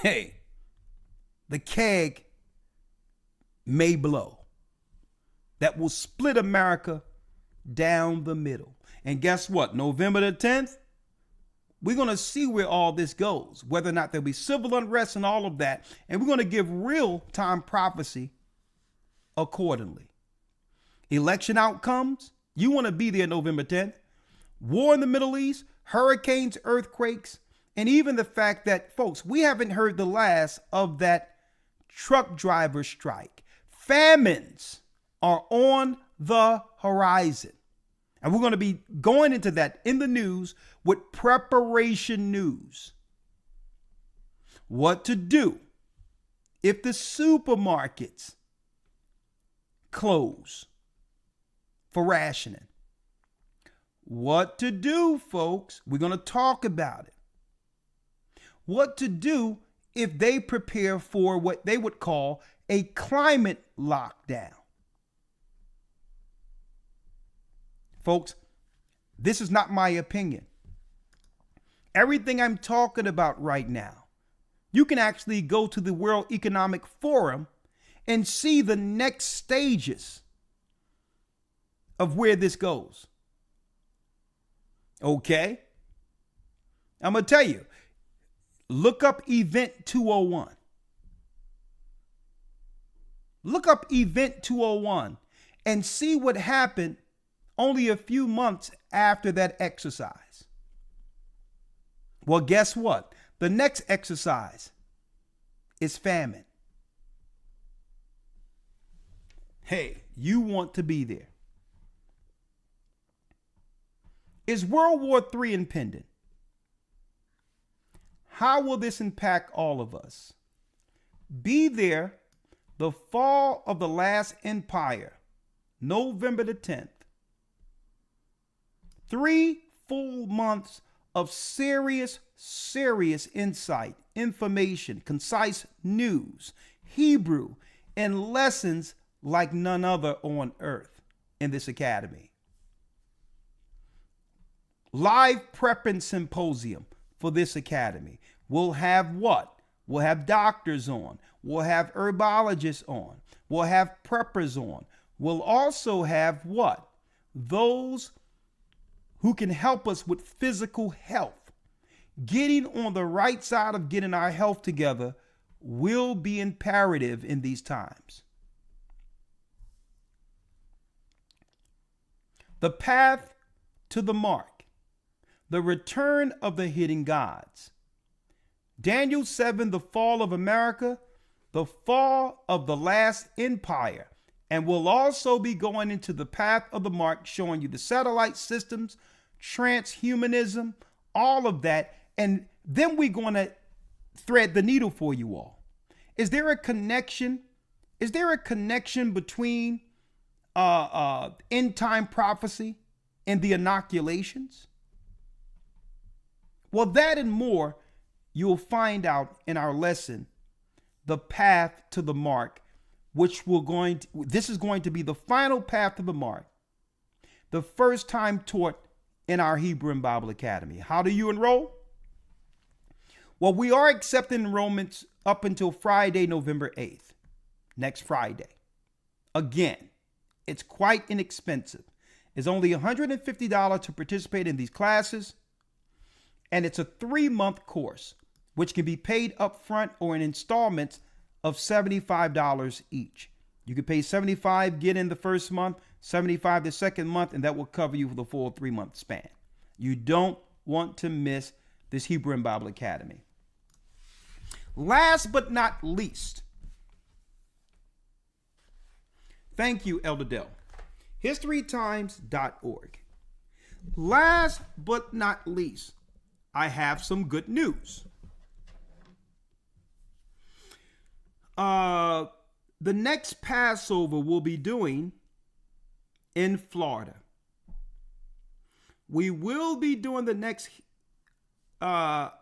hey, the keg may blow. That will split America down the middle. And guess what? November the 10th, we're going to see where all this goes, whether or not there'll be civil unrest and all of that. And we're going to give real-time prophecy accordingly. Election outcomes, you want to be there November 10th. War in the Middle East, hurricanes, earthquakes, and even the fact that, folks, we haven't heard the last of that truck driver strike. Famines are on the horizon. And we're going to be going into that in the news with preparation news. What to do if the supermarkets close for rationing. What to do, folks? We're going to talk about it. What to do if they prepare for what they would call a climate lockdown. Folks, this is not my opinion. Everything I'm talking about right now, you can actually go to the World Economic Forum and see the next stages of where this goes. Okay? I'm going to tell you, look up Event 201. Look up Event 201 and see what happened only a few months after that exercise. Well, guess what? The next exercise is famine. Hey, you want to be there. Is World War III impending? How will this impact all of us? Be there the fall of the last empire, November the 10th. 3 full months of serious insight, information, concise news, Hebrew, and lessons like none other on earth in this academy. Live prepping symposium for this academy. We'll have what? We'll have doctors on. We'll have herbologists on. We'll have preppers on. We'll also have what? Those who can help us with physical health. Getting on the right side of getting our health together will be imperative in these times. The path to the mark. The return of the hidden gods. Daniel 7, the fall of America, the fall of the last empire. And we'll also be going into the path of the mark, showing you the satellite systems, transhumanism, all of that. And then we're going to thread the needle for you all. Is there a connection? Is there a connection between end time prophecy and the inoculations? Well, that and more you'll find out in our lesson, The Path to the Mark, which this is going to be the final path to the mark, the first time taught in our Hebrew and Bible Academy. How do you enroll? Well, we are accepting enrollments up until Friday, November 8th, next Friday. Again, it's quite inexpensive. It's only $150 to participate in these classes. And it's a 3-month course, which can be paid up front or in installments of $75 each. You can pay $75, get in the first month, $75 the second month, and that will cover you for the full 3-month span. You don't want to miss this Hebrew and Bible Academy. Last but not least, thank you, Elder Dell. HistoryTimes.org. Last but not least, I have some good news. The next Passover we'll be doing in Florida. We will be doing the next Passover,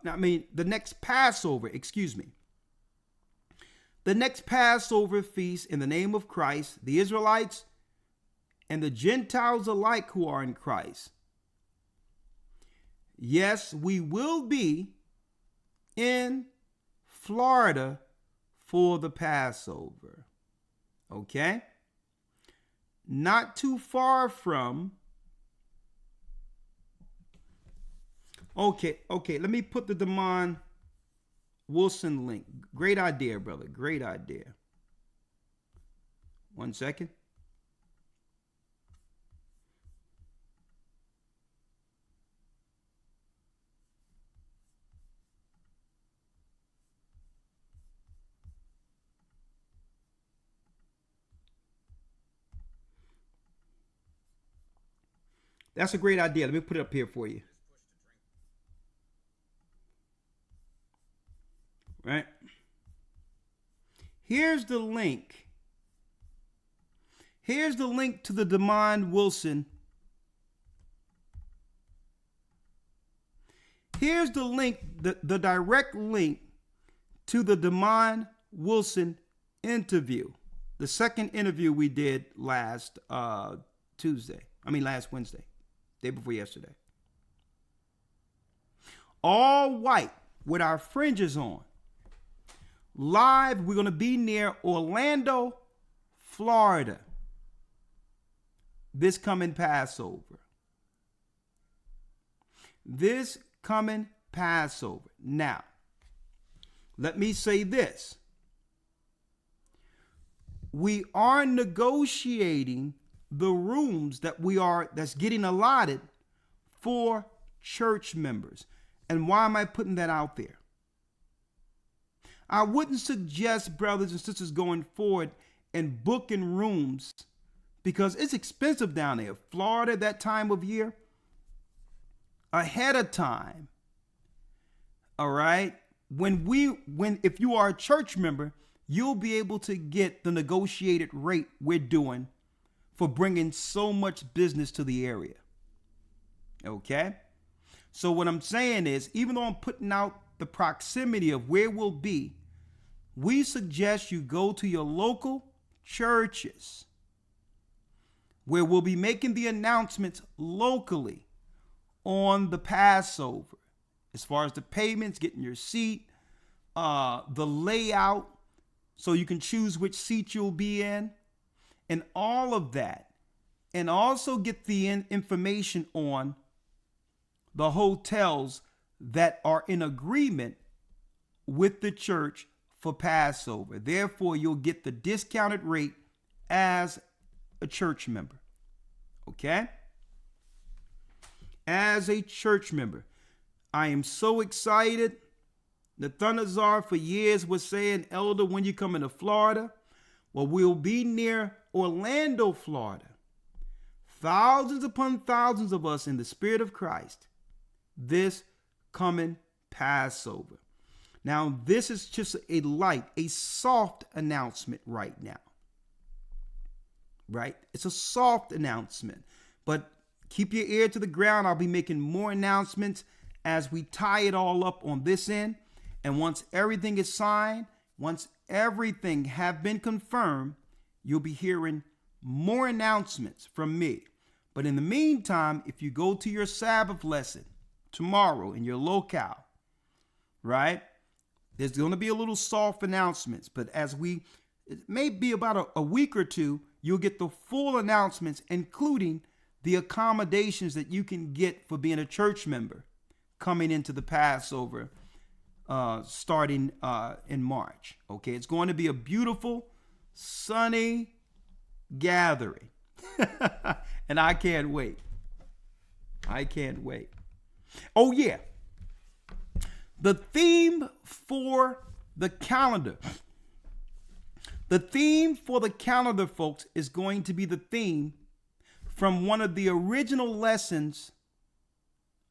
The next Passover feast in the name of Christ, the Israelites and the Gentiles alike who are in Christ. Yes, we will be in Florida for the Passover. Okay? Not too far from. Okay. Let me put the Damon Wilson link. Great idea, brother. Great idea. 1 second. That's a great idea. Let me put it up here for you. Right? Here's the link. Here's the link to the Damon Wilson. Here's the link, the direct link to the Damon Wilson interview. The second interview we did last Wednesday. Day before yesterday. All white with our fringes on. Live, we're going to be near Orlando, Florida. This coming Passover. Now, let me say this. We are negotiating the rooms that's getting allotted for church members. And why am I putting that out there? I wouldn't suggest, brothers and sisters, going forward and booking rooms because it's expensive down there. Florida, that time of year, ahead of time. All right. If you are a church member, you'll be able to get the negotiated rate we're doing for bringing so much business to the area. Okay. So what I'm saying is, even though I'm putting out the proximity of where we'll be, we suggest you go to your local churches where we'll be making the announcements locally on the Passover, as far as the payments, getting your seat, the layout, so you can choose which seat you'll be in, and all of that. And also get the information on the hotels that are in agreement with the church for Passover. Therefore, you'll get the discounted rate as a church member. Okay? As a church member, I am so excited. The Thunderzar for years was saying, Elder, when you come into Florida? Well, we'll be near Orlando, Florida. Thousands upon thousands of us in the Spirit of Christ this coming Passover. Now, this is just a soft announcement right now. Right? It's a soft announcement. But keep your ear to the ground. I'll be making more announcements as we tie it all up on this end. And once everything is signed, once everything have been confirmed, you'll be hearing more announcements from me. But in the meantime, if you go to your Sabbath lesson tomorrow in your locale, right, there's going to be a little soft announcements. But it may be about a week or two, you'll get the full announcements, including the accommodations that you can get for being a church member coming into the Passover starting in March. Okay, it's going to be a beautiful, sunny gathering. And I can't wait. I can't wait. Oh, yeah. The theme for the calendar. The theme for the calendar, folks, is going to be the theme from one of the original lessons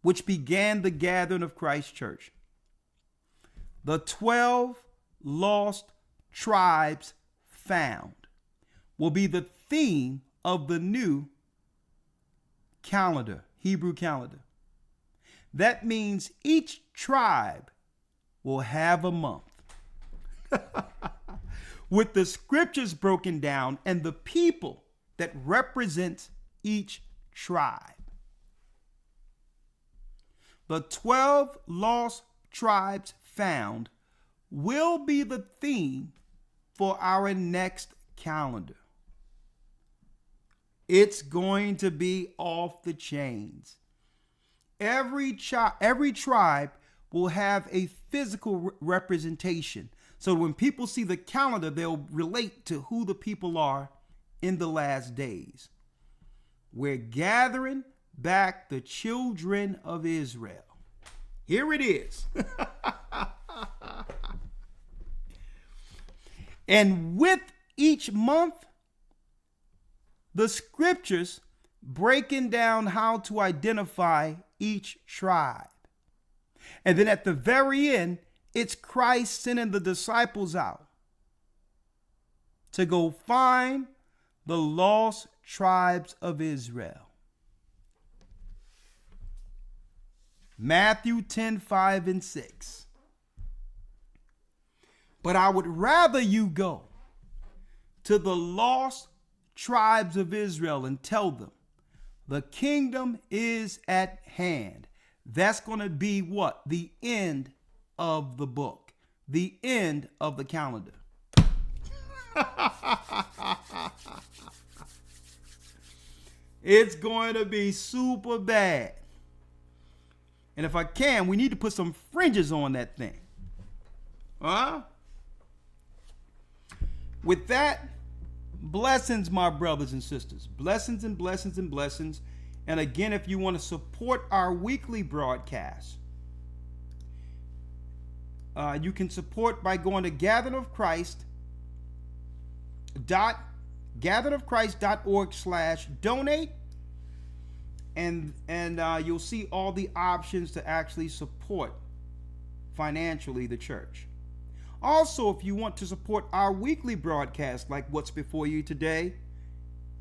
which began the gathering of Christ Church. The 12 lost tribes found will be the theme of the new calendar, Hebrew calendar. That means each tribe will have a month with the scriptures broken down and the people that represent each tribe. The 12 lost tribes found will be the theme for our next calendar. It's going to be off the chains. Every tribe will have a physical representation. So when people see the calendar, they'll relate to who the people are in the last days. We're gathering back the children of Israel. Here it is. And with each month, the scriptures breaking down how to identify each tribe. And then at the very end, it's Christ sending the disciples out to go find the lost tribes of Israel. Matthew 10:5 and 6. But I would rather you go to the lost tribes of Israel and tell them the kingdom is at hand. That's going to be what? The end of the book, the end of the calendar. It's going to be super bad. And if I can, we need to put some fringes on that thing. With that, Blessings, my brothers and sisters. Blessings and blessings and blessings. And again, if you want to support our weekly broadcast, you can support by going to gatheredofchrist.org/donate, and you'll see all the options to actually support financially the church. Also, if you want to support our weekly broadcast, like what's before you today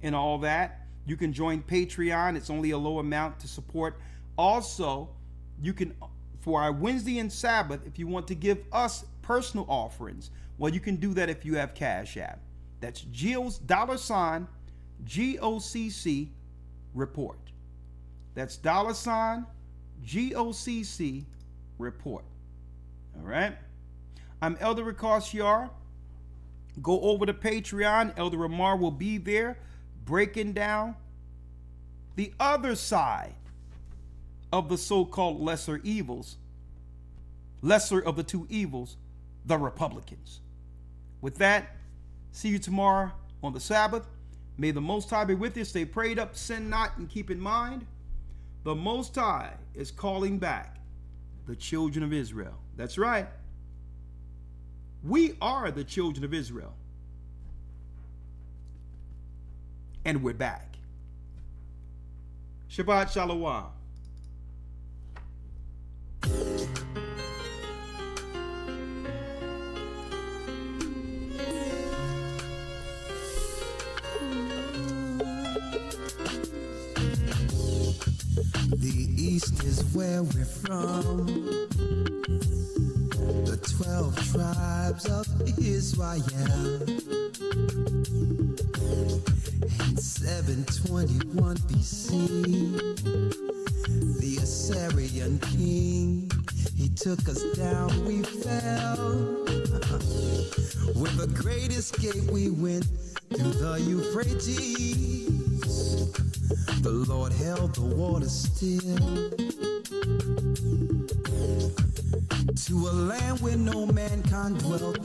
and all that, you can join Patreon. It's only a low amount to support. Also, you can, for our Wednesday and Sabbath, if you want to give us personal offerings, well, you can do that if you have Cash App. That's $GOCC report. That's $GOCC report. All right. I'm Elder Rawchaa. Go over to Patreon. Elder Ramar will be there breaking down the other side of the so-called lesser of the two evils, the Republicans. With that, see you tomorrow on the Sabbath. May the Most High be with you. Stay prayed up, sin not, and keep in mind, the Most High is calling back the children of Israel. That's right. We are the children of Israel. And we're back. Shabbat Shalom. The East is where we're from. The 12 tribes of Israel. In 721 BC, the Assyrian king, he took us down, we fell. With a great escape, we went through the Euphrates. The Lord held the water still. To a land where no mankind dwelt,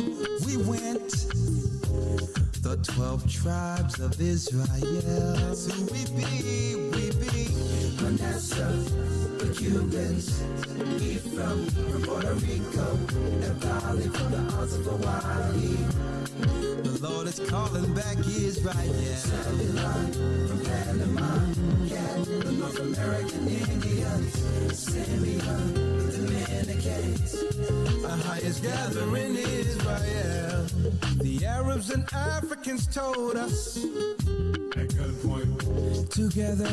we went. The 12 tribes of Israel. That's who we be, Manasseh, the Cubans, Ephraim from Puerto Rico, and Valley from the Isles of Hawaii. The Lord is calling back Israel. Zebulon from Panama, the North American Indians, Simeon, the Dominicans. AHAYAH gathering Israel. The Arabs and Africans told us. At gunpoint. Together.